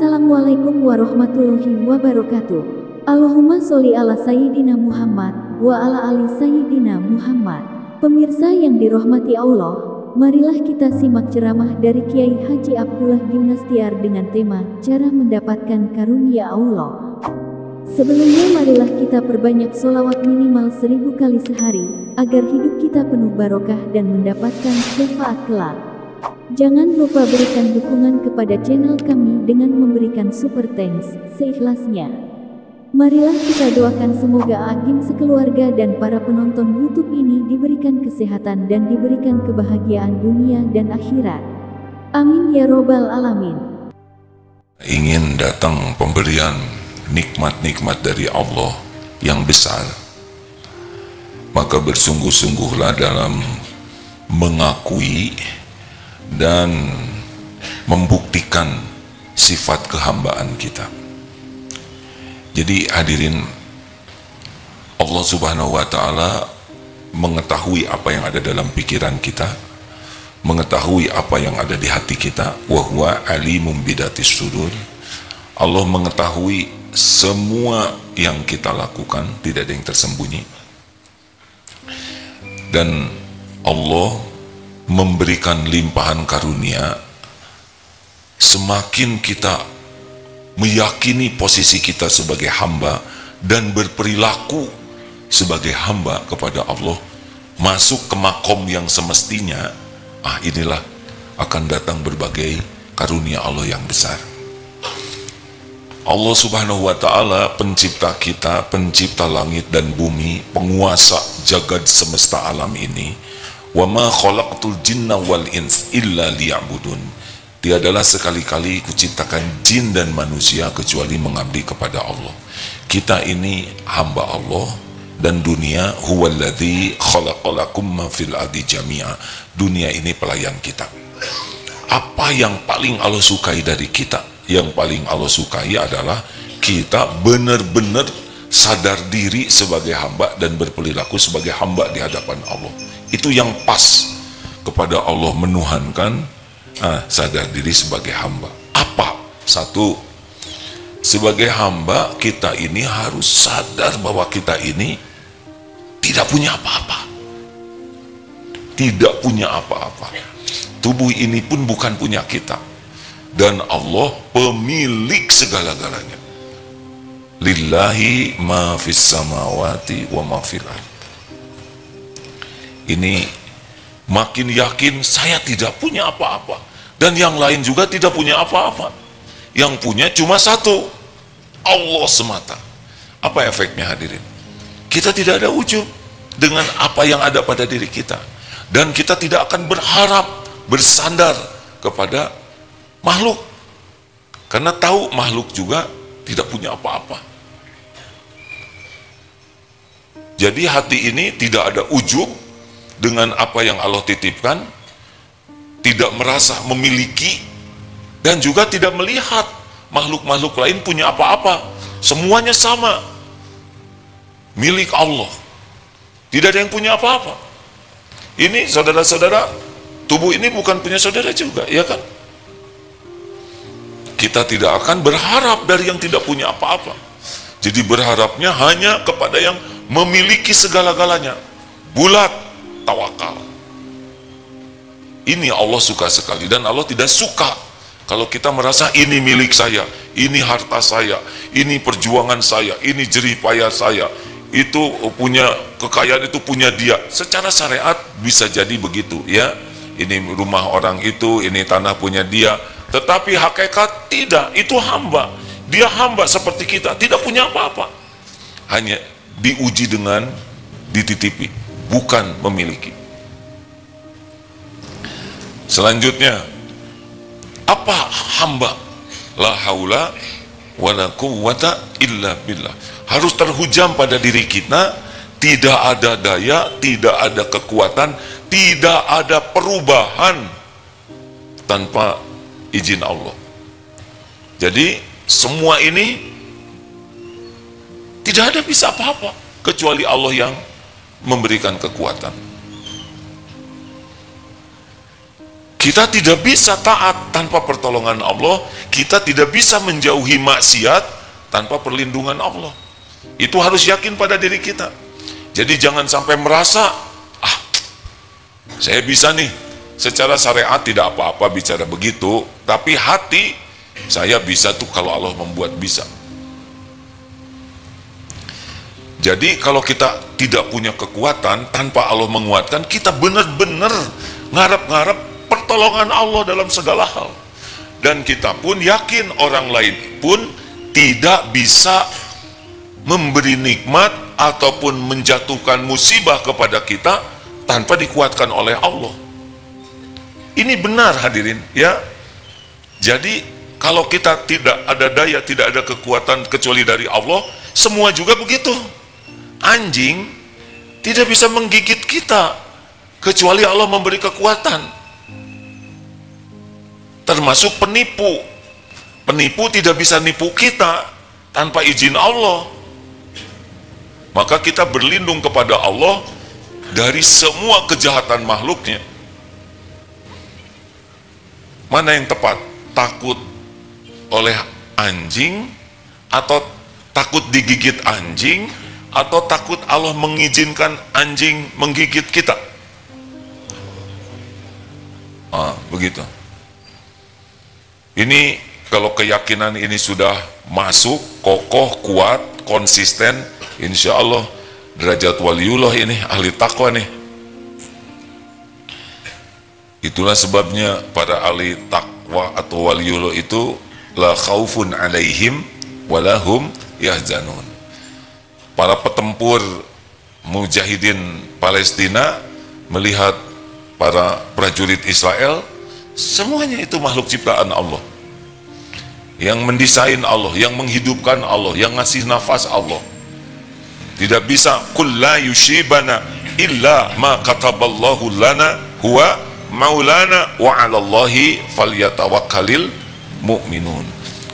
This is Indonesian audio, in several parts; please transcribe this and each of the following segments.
Assalamualaikum warahmatullahi wabarakatuh. Allahumma sholli ala Sayyidina Muhammad wa ala ali Sayyidina Muhammad. Pemirsa yang dirahmati Allah, marilah kita simak ceramah dari Kiai Haji Abdullah Gimnastiar dengan tema Cara Mendapatkan Karunia Allah. Sebelumnya marilah kita perbanyak sholawat minimal 1000 kali sehari, agar hidup kita penuh barokah dan mendapatkan syafaat kelak. Jangan lupa berikan dukungan kepada channel kami dengan memberikan super thanks seikhlasnya. Marilah kita doakan semoga Agim sekeluarga dan para penonton YouTube ini diberikan kesehatan dan diberikan kebahagiaan dunia dan akhirat. Amin ya robbal alamin. Ingin datang pemberian nikmat-nikmat dari Allah yang besar, maka bersungguh-sungguhlah dalam mengakui dan membuktikan sifat kehambaan kita. Jadi hadirin, Allah Subhanahu wa Ta'ala mengetahui apa yang ada dalam pikiran kita, mengetahui apa yang ada di hati kita. Wa huwa alimum bidatis sudur. Allah mengetahui semua yang kita lakukan, tidak ada yang tersembunyi. Dan Allah memberikan limpahan karunia semakin kita meyakini posisi kita sebagai hamba dan berperilaku sebagai hamba kepada Allah, masuk ke makom yang semestinya. Inilah akan datang berbagai karunia Allah yang besar. Allah Subhanahu wa Ta'ala pencipta kita, pencipta langit dan bumi, penguasa jagad semesta alam ini. Wa ma khalaqtul jinna wal ins illa liya'budun. Tiadalah sekali-kali kuciptakan jin dan manusia kecuali mengabdi kepada Allah. Kita ini hamba Allah, dan dunia huwallazi khalaqalakum ma fil ardi jami'a. Dunia ini pelayan kita. Apa yang paling Allah sukai dari kita? Yang paling Allah sukai adalah kita benar-benar sadar diri sebagai hamba dan berperilaku sebagai hamba di hadapan Allah. Itu yang pas kepada Allah, menuhankan sadar diri sebagai hamba. Apa? Satu, sebagai hamba kita ini harus sadar bahwa kita ini tidak punya apa-apa. Tidak punya apa-apa. Tubuh ini pun bukan punya kita. Dan Allah pemilik segala-galanya. Lillahi ma fis samawati wa ma fil ardh. Ini makin yakin saya tidak punya apa-apa, dan yang lain juga tidak punya apa-apa. Yang punya cuma satu, Allah semata. Apa efeknya hadirin? Kita tidak ada ujub dengan apa yang ada pada diri kita, dan kita tidak akan berharap bersandar kepada makhluk, karena tahu makhluk juga tidak punya apa-apa. Jadi hati ini tidak ada ujub dengan apa yang Allah titipkan, tidak merasa memiliki, dan juga tidak melihat makhluk-makhluk lain punya apa-apa. Semuanya sama, milik Allah. Tidak ada yang punya apa-apa. Ini saudara-saudara, tubuh ini bukan punya saudara juga, ya kan? Kita tidak akan berharap dari yang tidak punya apa-apa. Jadi berharapnya hanya kepada yang memiliki segala-galanya. Bulat tawakal. Ini Allah suka sekali, dan Allah tidak suka kalau kita merasa ini milik saya, ini harta saya, ini perjuangan saya, ini jerih payah saya, itu punya kekayaan, itu punya dia. Secara syariat bisa jadi begitu, ya. Ini rumah orang itu, ini tanah punya dia. Tetapi hakikat tidak, itu hamba. Dia hamba seperti kita, tidak punya apa-apa. Hanya diuji dengan dititipi, bukan memiliki. Selanjutnya, apa hamba? La haula wa la quwwata illa billah. Harus terhujam pada diri kita, tidak ada daya, tidak ada kekuatan, tidak ada perubahan tanpa izin Allah. Jadi semua ini tidak ada bisa apa-apa kecuali Allah yang memberikan kekuatan. Kita tidak bisa taat tanpa pertolongan Allah, kita tidak bisa menjauhi maksiat tanpa perlindungan Allah. Itu harus yakin pada diri kita. Jadi jangan sampai merasa, saya bisa nih, secara syariat tidak apa-apa bicara begitu, tapi hati saya bisa tuh kalau Allah membuat bisa. Jadi kalau kita tidak punya kekuatan tanpa Allah menguatkan, kita benar-benar ngarep-ngarep pertolongan Allah dalam segala hal. Dan kita pun yakin orang lain pun tidak bisa memberi nikmat ataupun menjatuhkan musibah kepada kita tanpa dikuatkan oleh Allah. Ini benar hadirin ya. Jadi kalau kita tidak ada daya, tidak ada kekuatan kecuali dari Allah, semua juga begitu. Anjing tidak bisa menggigit kita kecuali Allah memberi kekuatan. Termasuk penipu. Penipu tidak bisa nipu kita tanpa izin Allah. Maka kita berlindung kepada Allah dari semua kejahatan makhluknya. Mana yang tepat? Takut oleh anjing, atau takut digigit anjing, atau takut Allah mengizinkan anjing menggigit kita? Begitu. Ini kalau keyakinan ini sudah masuk, kokoh, kuat, konsisten, insya Allah derajat waliullah ini, ahli takwa nih. Itulah sebabnya para ahli takwa atau waliullah itu la khaufun alaihim walahum yahzanun. Para petempur mujahidin Palestina melihat para prajurit Israel, semuanya itu makhluk ciptaan Allah, yang mendesain Allah, yang menghidupkan Allah, yang ngasih nafas Allah. Tidak bisa qul la yushibana illa ma kataballahu lana huwa maulana wa 'alallahi falyatawakkalil mu'minun.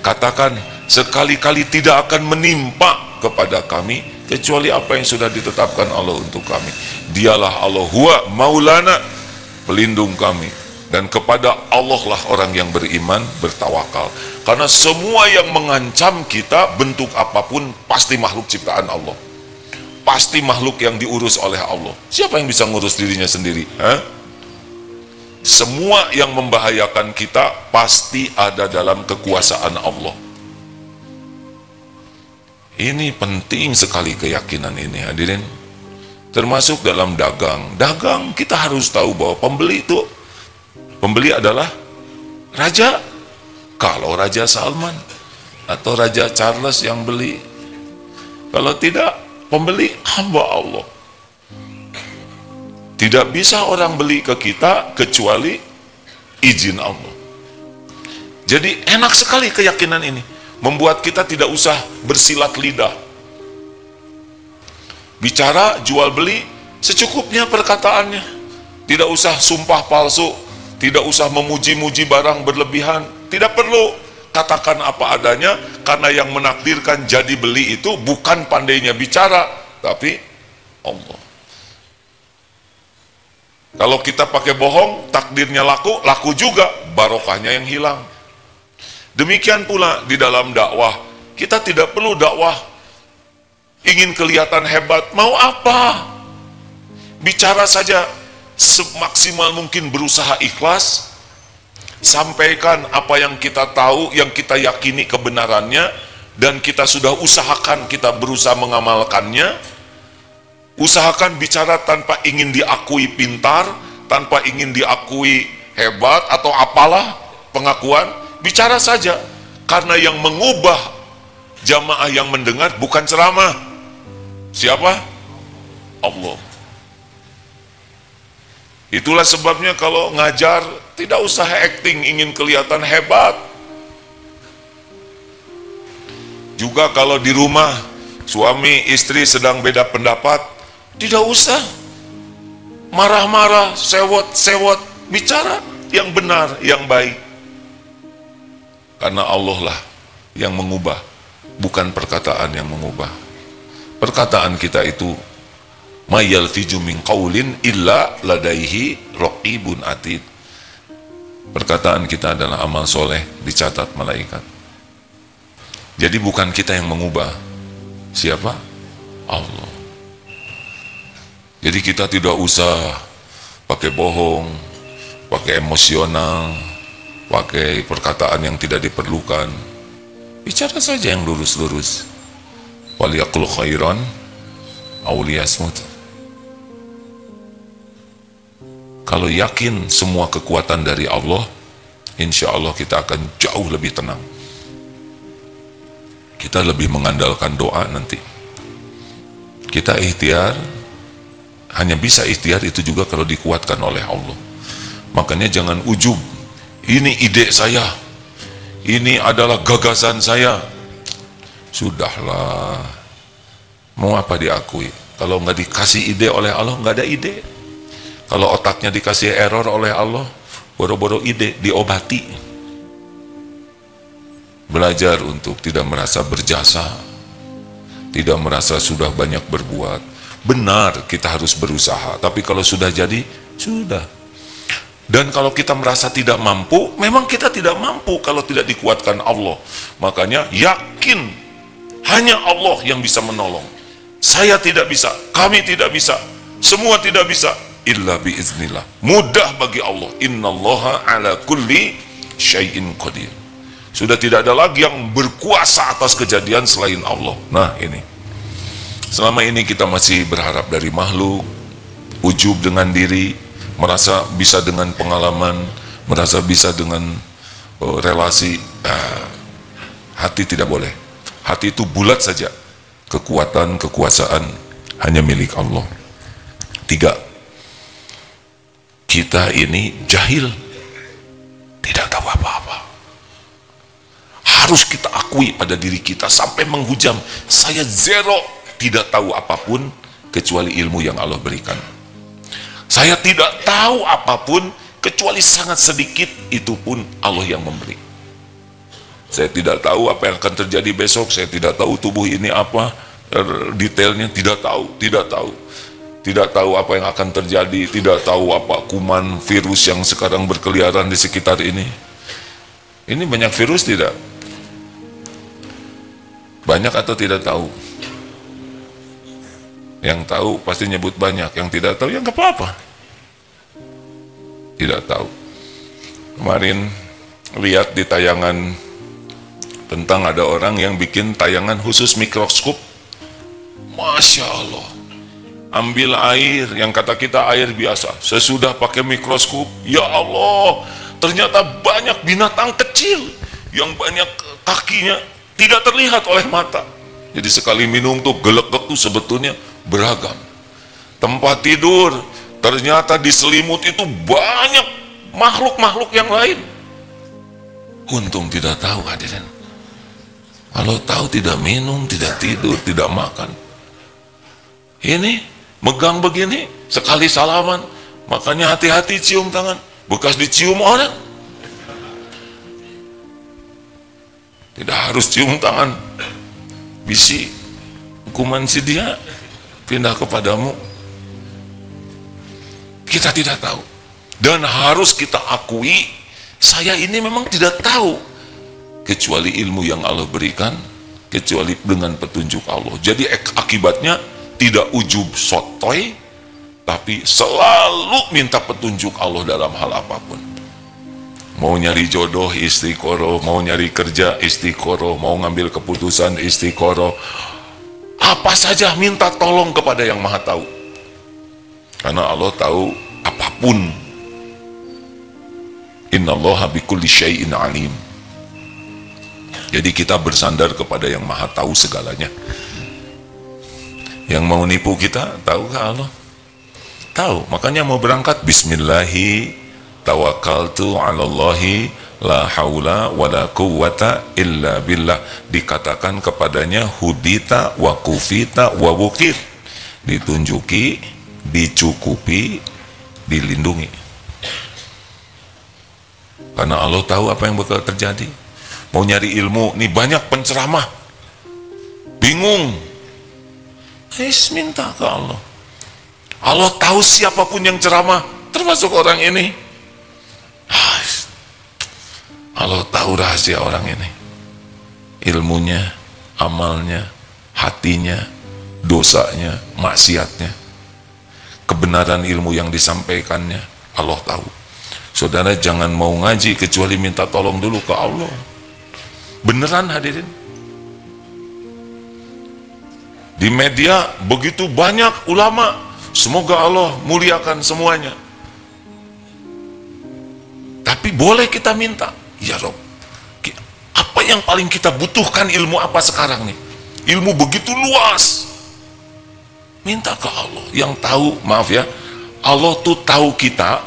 Katakan, sekali-kali tidak akan menimpa kepada kami kecuali apa yang sudah ditetapkan Allah untuk kami. Dialah Allah, huwa maulana, pelindung kami. Dan kepada Allah lah orang yang beriman bertawakal. Karena semua yang mengancam kita, bentuk apapun, pasti makhluk ciptaan Allah. Pasti makhluk yang diurus oleh Allah. Siapa yang bisa ngurus dirinya sendiri? Semua yang membahayakan kita pasti ada dalam kekuasaan Allah. Ini penting sekali keyakinan ini hadirin. Termasuk dalam dagang. Dagang kita harus tahu bahwa pembeli adalah raja. Kalau Raja Salman atau Raja Charles yang beli, kalau tidak, pembeli hamba Allah. Tidak bisa orang beli ke kita kecuali izin Allah. Jadi enak sekali keyakinan ini, membuat kita tidak usah bersilat lidah. Bicara jual beli secukupnya perkataannya, tidak usah sumpah palsu, tidak usah memuji-muji barang berlebihan, tidak perlu. Katakan apa adanya, karena yang menakdirkan jadi beli itu bukan pandainya bicara, tapi Allah. Kalau kita pakai bohong, takdirnya laku, laku juga, barokahnya yang hilang. Demikian pula di dalam dakwah, kita tidak perlu dakwah ingin kelihatan hebat, mau apa? Bicara saja semaksimal mungkin, berusaha ikhlas, sampaikan apa yang kita tahu, yang kita yakini kebenarannya, dan kita sudah usahakan, kita berusaha mengamalkannya. Usahakan bicara tanpa ingin diakui pintar, tanpa ingin diakui hebat atau apalah pengakuan. Bicara saja, karena yang mengubah jamaah yang mendengar bukan ceramah. Siapa? Allah. Itulah sebabnya kalau ngajar, tidak usah acting ingin kelihatan hebat. Juga kalau di rumah, suami istri sedang beda pendapat, tidak usah marah-marah, sewot-sewot, bicara yang benar, yang baik. Karena Allah lah yang mengubah, bukan perkataan yang mengubah. Perkataan kita itu may yalfiju min qaulin illa ladaihi raqibun atid. Perkataan kita adalah amal soleh, dicatat malaikat. Jadi bukan kita yang mengubah. Siapa? Allah. Jadi kita tidak usah pakai bohong, pakai emosional, pakai perkataan yang tidak diperlukan. Bicara saja yang lurus-lurus. Waliyaqul khairan aw liyasmut. Kalau yakin semua kekuatan dari Allah, insya Allah kita akan jauh lebih tenang. Kita lebih mengandalkan doa nanti. Kita ikhtiar, hanya bisa ikhtiar itu juga kalau dikuatkan oleh Allah. Makanya jangan ujub, ini ide saya, ini adalah gagasan saya. Sudahlah, mau apa diakui? Kalau nggak dikasih ide oleh Allah, nggak ada ide. Kalau otaknya dikasih error oleh Allah, boro-boro ide, diobati. Belajar untuk tidak merasa berjasa, tidak merasa sudah banyak berbuat. Benar, kita harus berusaha, tapi kalau sudah jadi, sudah. Dan kalau kita merasa tidak mampu, memang kita tidak mampu kalau tidak dikuatkan Allah. Makanya yakin, hanya Allah yang bisa menolong. Saya tidak bisa, kami tidak bisa, semua tidak bisa, illa biiznillah. Mudah bagi Allah. Innallaha ala kulli syai'in qadir. Sudah tidak ada lagi yang berkuasa atas kejadian selain Allah. Nah ini, selama ini kita masih berharap dari makhluk, ujub dengan diri, merasa bisa dengan pengalaman, merasa bisa dengan relasi. Hati tidak boleh. Hati itu bulat saja. Kekuatan, kekuasaan hanya milik Allah. 3, kita ini jahil, tidak tahu apa-apa. Harus kita akui pada diri kita sampai menghujam, saya zero, tidak tahu apapun kecuali ilmu yang Allah berikan. Saya tidak tahu apapun kecuali sangat sedikit, itu pun Allah yang memberi. Saya tidak tahu apa yang akan terjadi besok, saya tidak tahu tubuh ini apa detailnya, tidak tahu. Tidak tahu apa yang akan terjadi, tidak tahu apa kuman virus yang sekarang berkeliaran di sekitar ini. Ini banyak virus tidak? Banyak atau tidak tahu? Yang tahu pasti nyebut banyak, yang tidak tahu ya nggak apa-apa. Tidak tahu. Kemarin lihat di tayangan tentang ada orang yang bikin tayangan khusus mikroskop. Masya Allah. Ambil air, yang kata kita air biasa, sesudah pakai mikroskop, ya Allah, ternyata banyak binatang kecil yang banyak kakinya tidak terlihat oleh mata. Jadi sekali minum tuh geleg-geleg tuh sebetulnya beragam. Tempat tidur, ternyata di selimut itu banyak makhluk-makhluk yang lain. Untung tidak tahu hadirin. Kalau tahu tidak minum, tidak tidur, tidak makan. Ini megang begini, sekali salaman, makanya hati-hati cium tangan, bekas dicium orang. Tidak harus cium tangan, bisi, hukuman si dia pindah kepadamu. Kita tidak tahu, dan harus kita akui, saya ini memang tidak tahu, kecuali ilmu yang Allah berikan, kecuali dengan petunjuk Allah. Jadi akibatnya, tidak ujub sotoy, tapi selalu minta petunjuk Allah dalam hal apapun. Mau nyari jodoh, istiqoroh. Mau nyari kerja, istiqoroh. Mau ngambil keputusan, istiqoroh. Apa saja minta tolong kepada yang maha tahu. Karena Allah tahu apapun. Innallaha bikulli syai'in alim. Jadi kita bersandar kepada yang maha tahu segalanya. Yang mau nipu kita, tahukah Allah? Tahu, makanya mau berangkat, bismillahi tawakkaltu ala Allahi la haula wa la quwwata illa billah. Dikatakan kepadanya hudita wa kufita wa wukir. Ditunjuki, dicukupi, dilindungi. Karena Allah tahu apa yang bakal terjadi. Mau nyari ilmu, nih banyak penceramah, bingung, minta ke Allah. Allah tahu siapapun yang ceramah, termasuk orang ini. Allah tahu rahasia orang ini, ilmunya, amalnya, hatinya, dosanya, maksiatnya, kebenaran ilmu yang disampaikannya, Allah tahu. Saudara jangan mau ngaji kecuali minta tolong dulu ke Allah. Beneran hadirin. Di media begitu banyak ulama, semoga Allah muliakan semuanya. Tapi boleh kita minta, ya Rob, apa yang paling kita butuhkan, ilmu apa sekarang nih? Ilmu begitu luas. Minta ke Allah yang tahu. Maaf ya, Allah tuh tahu kita,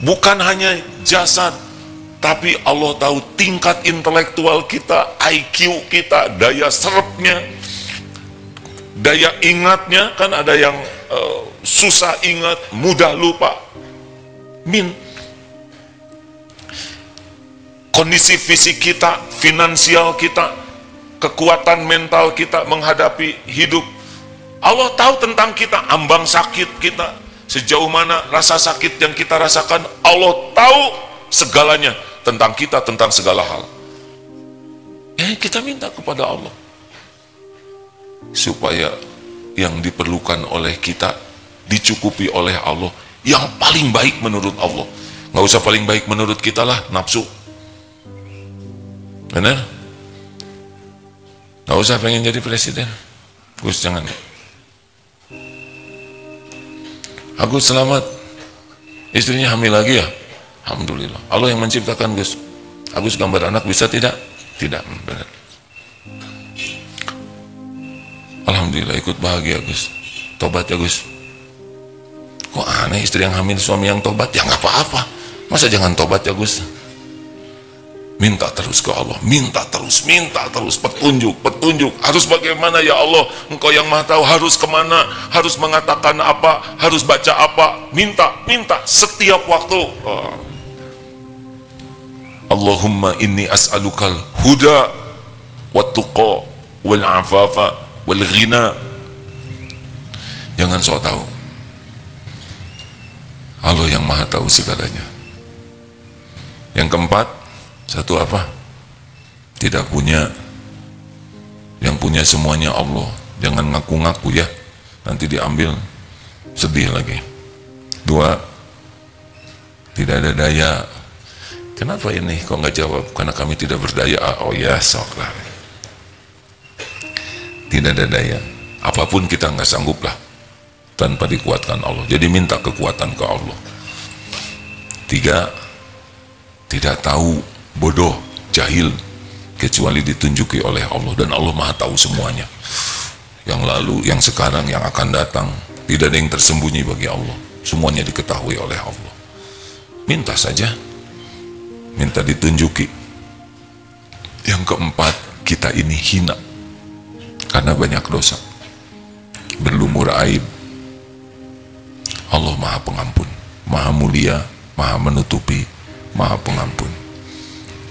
bukan hanya jasad, tapi Allah tahu tingkat intelektual kita, IQ kita, daya serapnya, daya ingatnya. Kan ada yang susah ingat, mudah lupa. Kondisi fisik kita, finansial kita, kekuatan mental kita menghadapi hidup. Allah tahu tentang kita, ambang sakit kita, sejauh mana rasa sakit yang kita rasakan. Allah tahu segalanya tentang kita, tentang segala hal. Kita minta kepada Allah supaya yang diperlukan oleh kita dicukupi oleh Allah, yang paling baik menurut Allah. Nggak usah paling baik menurut kita lah, nafsu. Benar? Nggak usah pengen jadi presiden. Gus jangan. Agus selamat, istrinya hamil lagi ya? Alhamdulillah, Allah yang menciptakan Gus. Agus gambar anak bisa tidak? Tidak, benar. Alhamdulillah ikut bahagia Gus. Tobat ya Gus. Kok aneh istri yang hamil, suami yang tobat? Ya nggak apa-apa. Masa jangan tobat ya Gus? Minta terus ke Allah, minta terus petunjuk. Harus bagaimana ya Allah? Engkau yang maha tahu, harus kemana, harus mengatakan apa, harus baca apa. Minta setiap waktu. Allahumma inni as'alukal huda wat tuqa wal afafa wal ghina. Jangan sok tahu. Allah yang maha tahu segalanya. Yang keempat, satu apa? Tidak punya. Yang punya semuanya Allah. Jangan ngaku-ngaku ya, nanti diambil, sedih lagi. Dua, tidak ada daya. Kenapa ini kok nggak jawab? Karena kami tidak berdaya. Oh ya, sok lah. Tidak ada daya. Apapun kita nggak sanggup lah tanpa dikuatkan Allah. Jadi minta kekuatan ke Allah. Tiga, tidak tahu, bodoh, jahil, kecuali ditunjuki oleh Allah, dan Allah maha tahu semuanya, yang lalu, yang sekarang, yang akan datang. Tidak ada yang tersembunyi bagi Allah, semuanya diketahui oleh Allah. Minta saja, minta ditunjuki. Yang keempat, kita ini hina karena banyak dosa, berlumur aib. Allah maha pengampun, maha mulia, maha menutupi, maha pengampun.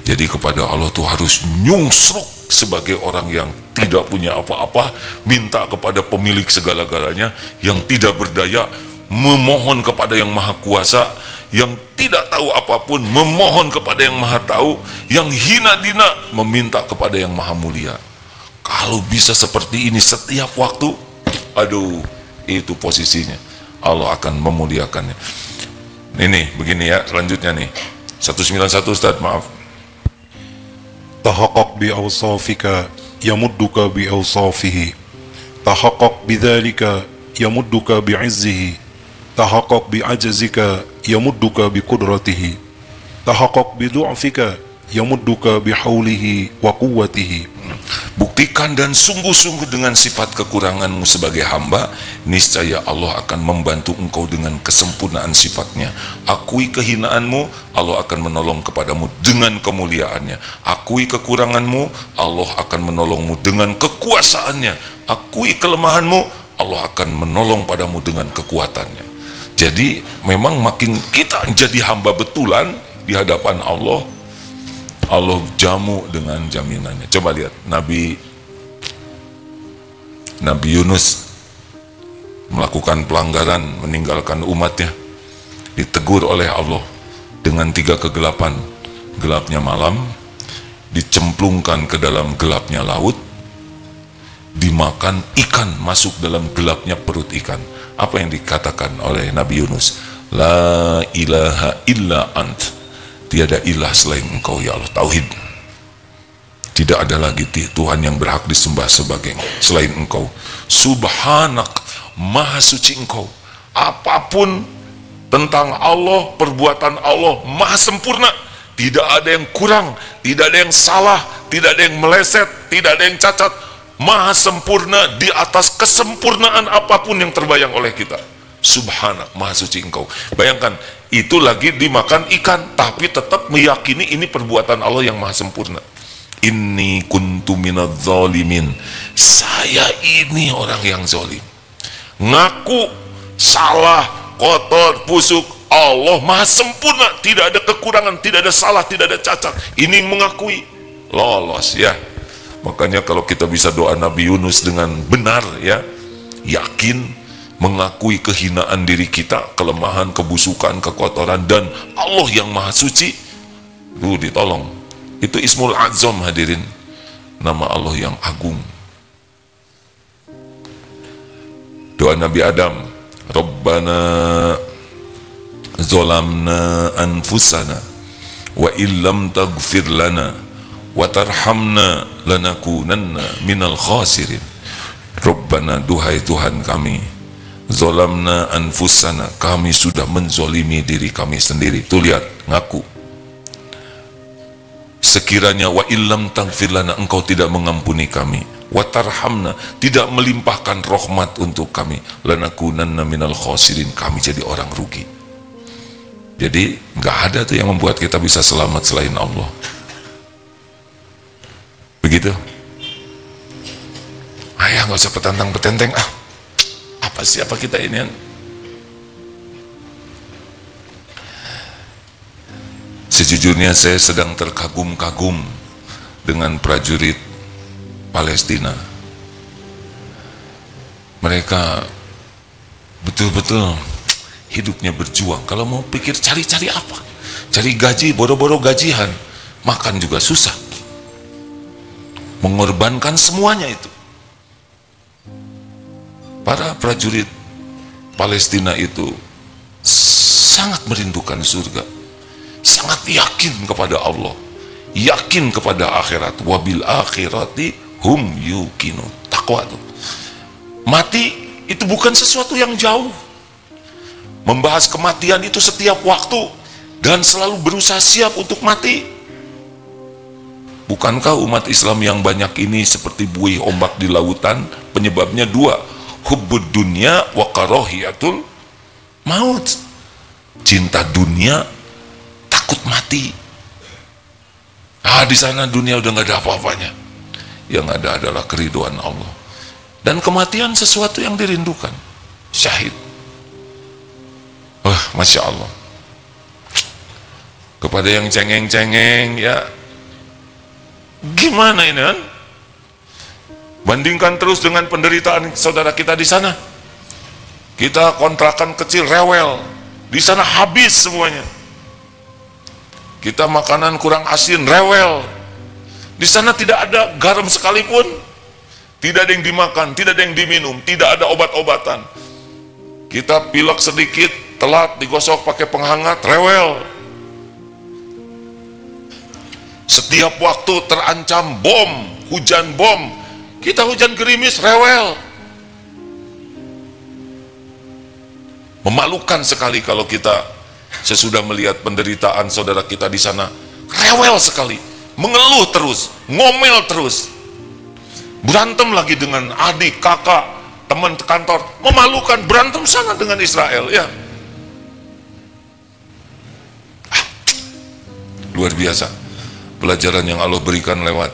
Jadi kepada Allah tuh harus nyungsruk sebagai orang yang tidak punya apa-apa, minta kepada pemilik segala-galanya, yang tidak berdaya, memohon kepada yang maha kuasa, yang tidak tahu apapun, memohon kepada yang maha tahu, yang hina dina, meminta kepada yang maha mulia. Kalau bisa seperti ini setiap waktu, aduh, itu posisinya, Allah akan memuliakannya. Ini begini ya, selanjutnya nih 191 Ustaz, maaf. Tahaqqaq bi awsafika yamudduka bi awsafihi, tahaqqaq bidzalika yamudduka bi izzihi, tahaqqaq bi ajzika yamudduka bi qudratihi, tahaqqaq bi du'fika yamudduka bi haulihi wa quwwatihi. Buktikan dan sungguh-sungguh dengan sifat kekuranganmu sebagai hamba, niscaya Allah akan membantu engkau dengan kesempurnaan sifatnya. Akui kehinaanmu, Allah akan menolong kepadamu dengan kemuliaannya. Akui kekuranganmu, Allah akan menolongmu dengan kekuasaannya. Akui kelemahanmu, Allah akan menolong padamu dengan kekuatannya. Jadi memang makin kita jadi hamba betulan di hadapan Allah, Allah jamu dengan jaminannya. Coba lihat Nabi Yunus melakukan pelanggaran, meninggalkan umatnya, ditegur oleh Allah dengan 3 kegelapan, gelapnya malam, dicemplungkan ke dalam gelapnya laut, dimakan ikan masuk dalam gelapnya perut ikan. Apa yang dikatakan oleh Nabi Yunus? La ilaha illa ant, tiada ilah selain engkau ya Allah. Tauhid, tidak ada lagi Tuhan yang berhak disembah sebagai selain engkau. Subhanak, maha suci engkau. Apapun tentang Allah, perbuatan Allah maha sempurna, tidak ada yang kurang, tidak ada yang salah, tidak ada yang meleset, tidak ada yang cacat. Maha sempurna di atas kesempurnaan apapun yang terbayang oleh kita. Subhanak, maha suci engkau. Bayangkan, itu lagi dimakan ikan, tapi tetap meyakini ini perbuatan Allah yang maha sempurna. Inni kuntu minadz zalimin, saya ini orang yang zalim. Ngaku salah, kotor, busuk. Allah maha sempurna, tidak ada kekurangan, tidak ada salah, tidak ada cacat. Ini mengakui, lolos ya. Makanya kalau kita bisa doa Nabi Yunus dengan benar ya, yakin, mengakui kehinaan diri kita, kelemahan, kebusukan, kekotoran, dan Allah yang maha suci, itu ditolong. Itu Ismul Azam hadirin, nama Allah yang agung. Doa Nabi Adam, Rabbana zolamna anfusana wa illam taghfir lana wa tarhamna lanakunanna minal khasirin. Rabbana, duhai Tuhan kami, zolamna anfusana, kami sudah menzolimi diri kami sendiri. Tuh lihat, ngaku. Sekiranya wa illam taghfir lana, engkau tidak mengampuni kami, wa tarhamna, tidak melimpahkan rahmat untuk kami, lanakunanna minal khasirin, kami jadi orang rugi. Jadi nggak ada tuh yang membuat kita bisa selamat selain Allah. Begitu. Ayah nggak usah petantang-petenteng, apa siapa kita ini? Sejujurnya saya sedang terkagum-kagum dengan prajurit Palestina. Mereka betul-betul hidupnya berjuang. Kalau mau pikir cari-cari apa? Cari gaji, boro-boro gajian, makan juga susah. Mengorbankan semuanya itu. Para prajurit Palestina itu sangat merindukan surga, sangat yakin kepada Allah, yakin kepada akhirat. Wabil akhirati hum yuqinun. Takwa itu. Mati itu bukan sesuatu yang jauh. Membahas kematian itu setiap waktu dan selalu berusaha siap untuk mati. Bukankah umat Islam yang banyak ini seperti buih ombak di lautan? Penyebabnya dua, hubbud dunya wa karahiyatul maut. Cinta dunia, takut mati. Di sana dunia udah nggak ada apa-apanya. Yang ada adalah keridhaan Allah. Dan kematian sesuatu yang dirindukan. Syahid. Masya Allah. Kepada yang cengeng-cengeng ya, gimana ini kan? Bandingkan terus dengan penderitaan saudara kita di sana. Kita kontrakan kecil rewel, di sana habis semuanya. Kita makanan kurang asin rewel, di sana tidak ada garam sekalipun, tidak ada yang dimakan, tidak ada yang diminum, tidak ada obat-obatan. Kita pilek sedikit, telat digosok pakai penghangat, rewel. Setiap waktu terancam bom, hujan bom, kita hujan gerimis, rewel. Memalukan sekali kalau kita sesudah melihat penderitaan saudara kita di sana, rewel sekali, mengeluh terus, ngomel terus, berantem lagi dengan adik, kakak, teman kantor, memalukan, berantem sana dengan Israel ya. Luar biasa pelajaran yang Allah berikan lewat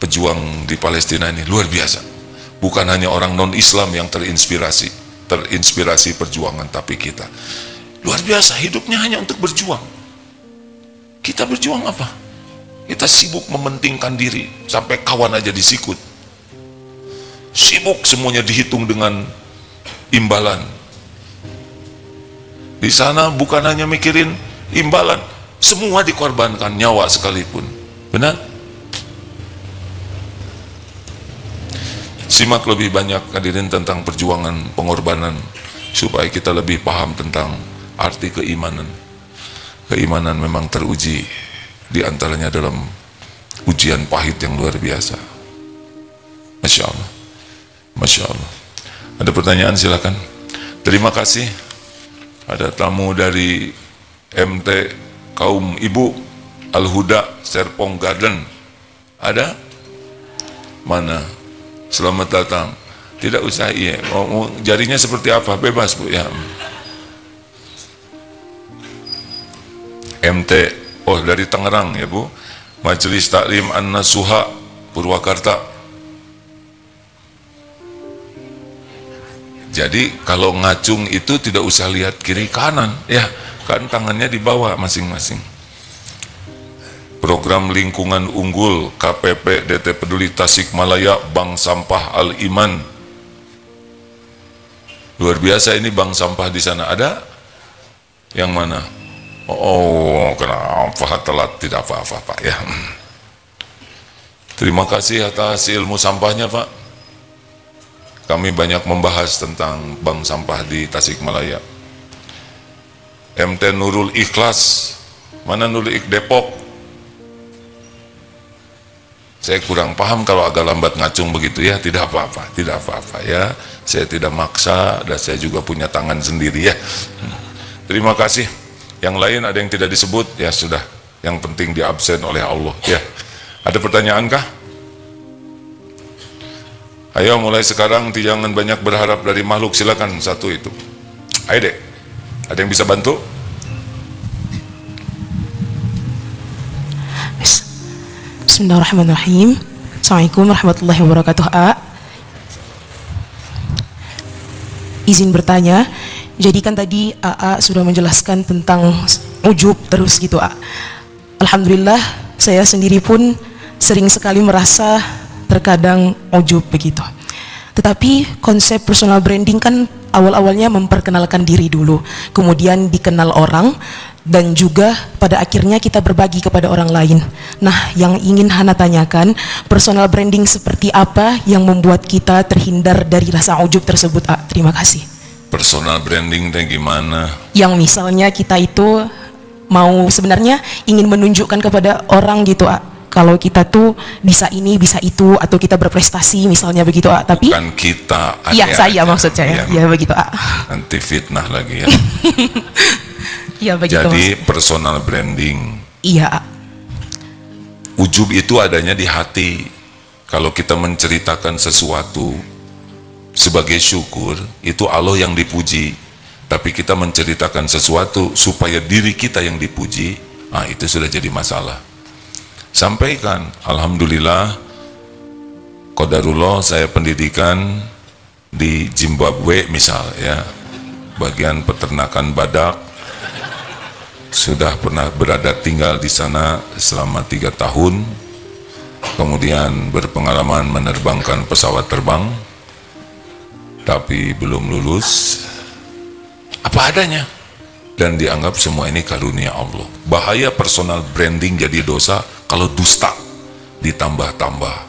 pejuang di Palestina ini, luar biasa. Bukan hanya orang non-Islam yang terinspirasi perjuangan, tapi kita luar biasa, hidupnya hanya untuk berjuang. Kita berjuang apa? Kita sibuk mementingkan diri, sampai kawan aja disikut. Sibuk semuanya dihitung dengan imbalan. Di sana bukan hanya mikirin imbalan, Semua dikorbankan, nyawa sekalipun. Benar? Simak lebih banyak hadirin tentang perjuangan pengorbanan supaya kita lebih paham tentang arti keimanan. Keimanan memang teruji, di antaranya dalam ujian pahit yang luar biasa. Masya Allah, Masya Allah. Ada pertanyaan silakan. Terima kasih. Ada tamu dari MT Kaum Ibu Al-Huda Serpong Garden. Ada? Mana? Selamat datang. Tidak usah iya. Mau jarinya seperti apa? Bebas Bu ya. MT, oh dari Tangerang ya Bu. Majelis Taklim An-Nasuha Purwakarta. Jadi kalau ngacung itu tidak usah lihat kiri kanan ya. Kan tangannya di bawah masing-masing. Program lingkungan unggul KPP DT Peduli Tasikmalaya Bank Sampah Al-Iman. Luar biasa ini bank sampah di sana. Ada? Yang mana? Oh, kenapa telat? Tidak apa-apa Pak ya. Terima kasih atas ilmu sampahnya Pak. Kami banyak membahas tentang bank sampah di Tasikmalaya. MT Nurul Ikhlas, mana Nurul Ikhlas Depok? Saya kurang paham kalau agak lambat ngacung begitu ya, tidak apa-apa, tidak apa-apa ya. Saya tidak maksa dan saya juga punya tangan sendiri ya. Terima kasih. Yang lain ada yang tidak disebut ya sudah. Yang penting diabsen oleh Allah ya. Ada pertanyaan kah? Ayo mulai sekarang jangan banyak berharap dari makhluk, silakan satu itu. Ayo dek. Ada yang bisa bantu? Bismillahirrahmanirrahim. Assalamualaikum warahmatullahi wabarakatuh. Izin bertanya, jadi kan tadi AA sudah menjelaskan tentang ujub terus gitu Alhamdulillah saya sendiri pun sering sekali merasa terkadang ujub begitu. Tetapi konsep personal branding kan awal-awalnya memperkenalkan diri dulu, kemudian dikenal orang, dan juga pada akhirnya kita berbagi kepada orang lain. Nah, yang ingin Hana tanyakan, personal branding seperti apa yang membuat kita terhindar dari rasa ujub tersebut? Terima kasih. Personal branding dan gimana? Yang misalnya kita itu mau sebenarnya ingin menunjukkan kepada orang gitu, kalau kita tuh bisa ini, bisa itu, atau kita berprestasi misalnya begitu, tapi bukan kita. Iya, saya maksud saya. Ya begitu, Nanti fitnah lagi ya. Iya begitu. Jadi personal branding. Iya. Ujub itu adanya di hati. Kalau kita menceritakan sesuatu sebagai syukur, itu Allah yang dipuji. Tapi kita menceritakan sesuatu supaya diri kita yang dipuji, itu sudah jadi masalah. Sampaikan, alhamdulillah, qadarullah saya pendidikan di Zimbabwe misal ya, bagian peternakan badak, sudah pernah berada tinggal di sana selama 3 tahun, kemudian berpengalaman menerbangkan pesawat terbang, tapi belum lulus, apa adanya. Dan dianggap semua ini karunia Allah. Bahaya personal branding jadi dosa kalau dusta ditambah-tambah.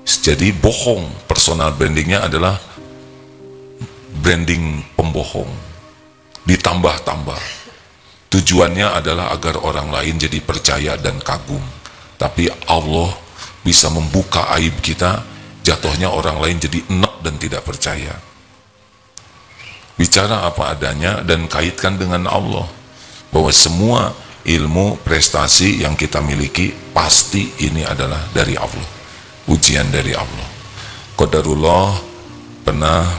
Jadi bohong, personal brandingnya adalah branding pembohong, ditambah-tambah. Tujuannya adalah agar orang lain jadi percaya dan kagum. Tapi Allah bisa membuka aib kita, jatuhnya orang lain jadi enak dan tidak percaya. Bicara apa adanya dan kaitkan dengan Allah, bahwa semua ilmu prestasi yang kita miliki pasti ini adalah dari Allah, ujian dari Allah. Qadarullah pernah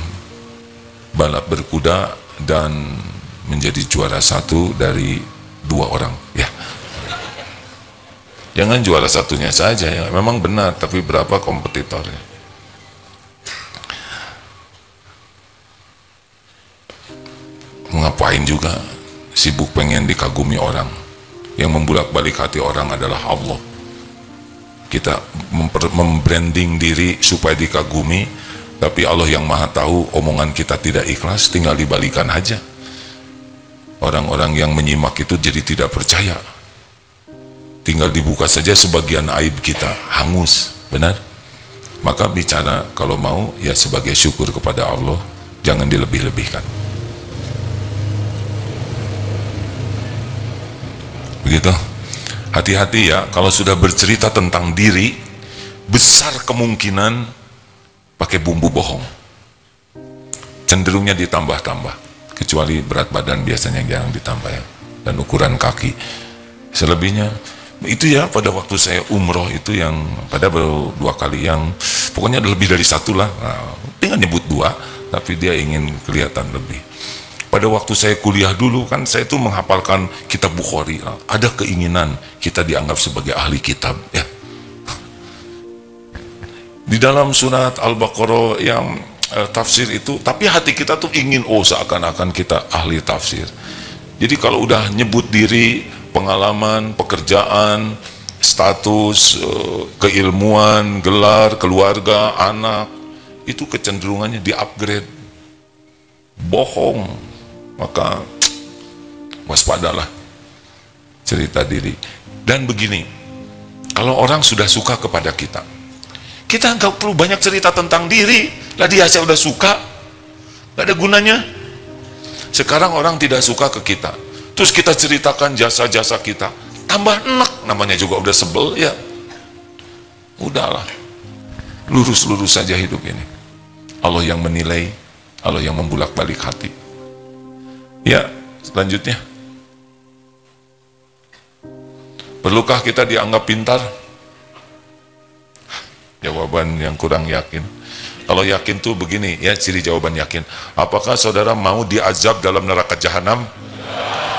balap berkuda dan menjadi juara 1 dari 2 orang ya. Jangan juara satunya saja ya, memang benar, tapi berapa kompetitornya. Ngapain juga sibuk pengen dikagumi orang. Yang membulak-balik hati orang adalah Allah. Kita membranding diri supaya dikagumi, tapi Allah yang maha tahu omongan kita tidak ikhlas, tinggal dibalikan aja. Orang-orang yang menyimak itu jadi tidak percaya. Tinggal dibuka saja sebagian aib kita, hangus, benar? Maka bicara kalau mau ya sebagai syukur kepada Allah, jangan dilebih-lebihkan. Begitu. Hati-hati ya, kalau sudah bercerita tentang diri, besar kemungkinan pakai bumbu bohong. Cenderungnya ditambah-tambah, kecuali berat badan biasanya yang jarang ditambah ya, dan ukuran kaki. Selebihnya itu ya, pada waktu saya umroh itu yang pada baru 2 kali, yang pokoknya lebih dari 1 lah, nah, tinggal nyebut 2, tapi dia ingin kelihatan lebih. Pada waktu saya kuliah dulu kan, saya itu menghafalkan kitab Bukhari, ada keinginan kita dianggap sebagai ahli kitab ya. Di dalam surat Al-Baqarah yang tafsir itu, tapi hati kita tuh ingin seakan-akan kita ahli tafsir. Jadi kalau udah nyebut diri, pengalaman, pekerjaan, status, keilmuan, gelar, keluarga, anak, itu kecenderungannya di-upgrade. Bohong. Maka waspadalah cerita diri. Dan begini, kalau orang sudah suka kepada kita, kita nggak perlu banyak cerita tentang diri. Lah dia aja udah suka, nggak ada gunanya. Sekarang orang tidak suka ke kita, terus kita ceritakan jasa-jasa kita, tambah enak, namanya juga udah sebel ya. Udahlah, lurus-lurus saja hidup ini. Allah yang menilai, Allah yang membulak-balik hati. Ya, selanjutnya, perlukah kita dianggap pintar? Jawaban yang kurang yakin. Kalau yakin tuh begini ya, ciri jawaban yakin. Apakah saudara mau diazab dalam neraka jahanam?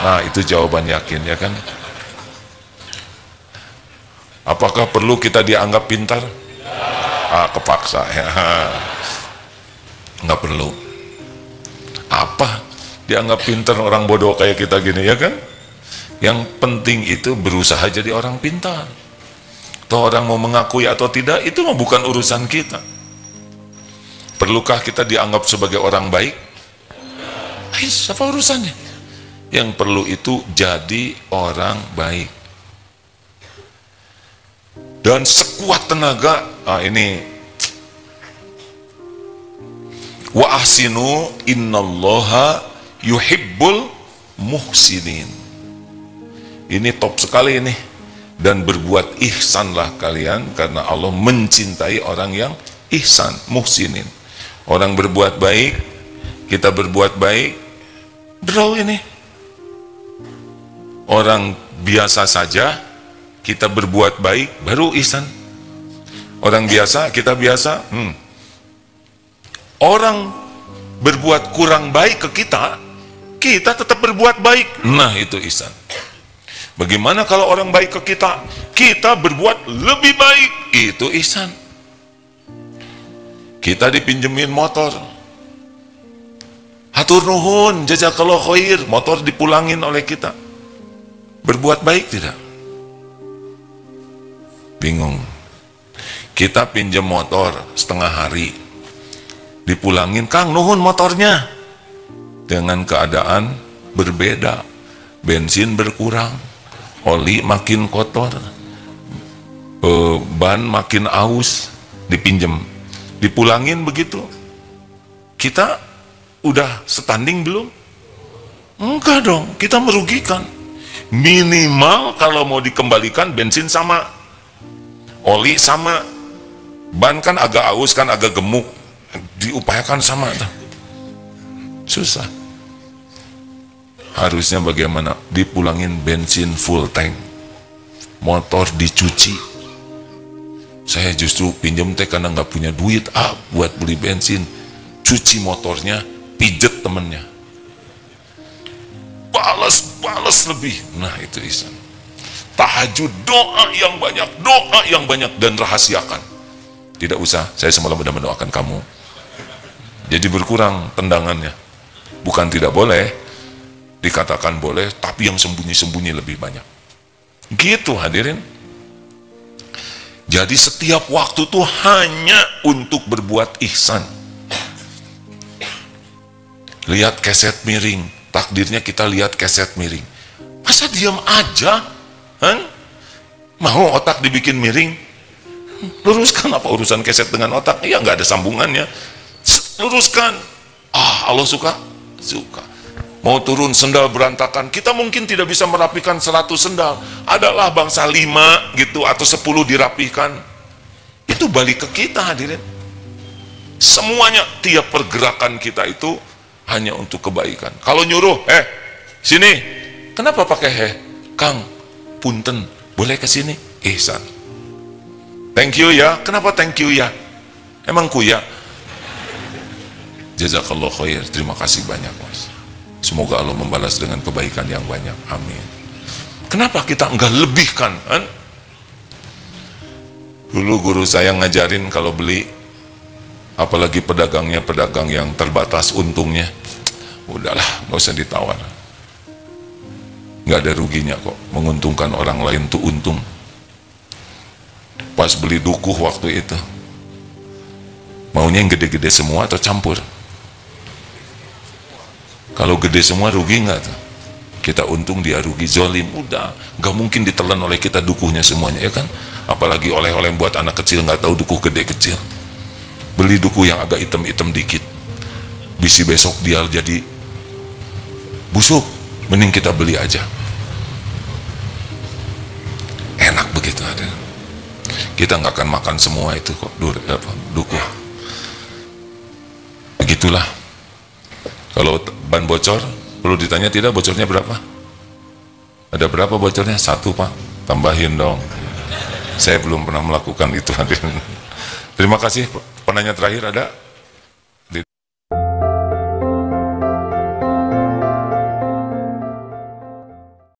Nah, itu jawaban yakin ya kan. Apakah perlu kita dianggap pintar? Kepaksa ya. Nggak perlu. Apa dianggap pintar orang bodoh kayak kita gini ya kan? Yang penting itu berusaha jadi orang pintar. Toh orang mau mengakui atau tidak, itu mah bukan urusan kita. Perlukah kita dianggap sebagai orang baik? Apa urusannya? Yang perlu itu jadi orang baik. Dan sekuat tenaga, ini wa ahsinu innallaha yuhibbul muhsinin. Ini top sekali ini. Dan berbuat ihsanlah kalian, karena Allah mencintai orang yang ihsan, muhsinin. Orang berbuat baik, kita berbuat baik, draw ini. Orang biasa saja, kita berbuat baik, baru ihsan. Orang biasa, kita biasa. Orang berbuat kurang baik ke kita, kita tetap berbuat baik. Nah, itu ihsan. Bagaimana kalau orang baik ke kita, kita berbuat lebih baik, itu ihsan. Kita dipinjemin motor, hatur nuhun, jazakallahu khair, motor dipulangin oleh kita. Berbuat baik tidak? Bingung. Kita pinjem motor setengah hari, dipulangin, Kang nuhun motornya, dengan keadaan berbeda. Bensin berkurang, oli makin kotor, ban makin aus, dipinjem, dipulangin begitu. Kita udah standing belum? Enggak dong, kita merugikan. Minimal kalau mau dikembalikan, bensin sama, oli sama, ban kan agak aus, kan agak gemuk, diupayakan sama. Susah. Harusnya bagaimana? Dipulangin bensin full tank, motor dicuci. Saya justru pinjam teh karena nggak punya duit buat beli bensin, cuci motornya, pijet temennya, balas lebih. Nah, itu ihsan. Tahajud, doa yang banyak dan rahasiakan. Tidak usah, saya semalam sudah mendoakan kamu. Jadi berkurang tendangannya. Bukan tidak boleh, dikatakan boleh, tapi yang sembunyi-sembunyi lebih banyak. Gitu hadirin. Jadi setiap waktu tuh hanya untuk berbuat ihsan. Lihat keset miring, takdirnya kita lihat keset miring. Masa diam aja? Mau otak dibikin miring? Luruskan, apa urusan keset dengan otak? Ya nggak ada sambungannya. Luruskan. Allah suka? Suka. Mau turun sendal berantakan, kita mungkin tidak bisa merapikan 100 sendal. Adalah bangsa 5 gitu atau 10 dirapikan. Itu balik ke kita, hadirin. Semuanya, tiap pergerakan kita itu hanya untuk kebaikan. Kalau nyuruh, sini. Kenapa pakai Kang, punten, boleh ke sini? Ihsan. Thank you ya. Kenapa thank you ya? Emang kuya? Jazakallah khair. Terima kasih banyak, Mas. Semoga Allah membalas dengan kebaikan yang banyak. Amin. Kenapa kita enggak lebihkan? Dulu guru saya ngajarin kalau beli, apalagi pedagangnya pedagang yang terbatas untungnya, udahlah, nggak usah ditawar. Nggak ada ruginya kok. Menguntungkan orang lain tuh untung. Pas beli dukuh waktu itu, maunya yang gede-gede semua atau campur? Kalau gede semua rugi nggak tuh? Kita untung, dia rugi, zolim. Udah, nggak mungkin ditelan oleh kita dukuhnya semuanya, ya kan? Apalagi oleh-oleh buat anak kecil, nggak tahu dukuh gede kecil. Beli dukuh yang agak hitam-hitam dikit, bisi besok dia jadi busuk. Mending kita beli aja. Enak begitu, ada. Kita nggak akan makan semua itu kok, dukuh. Begitulah. Kalau ban bocor, perlu ditanya tidak bocornya berapa? Ada berapa bocornya? 1 Pak. Tambahin dong. Saya belum pernah melakukan itu. Terima kasih. Penanya terakhir ada?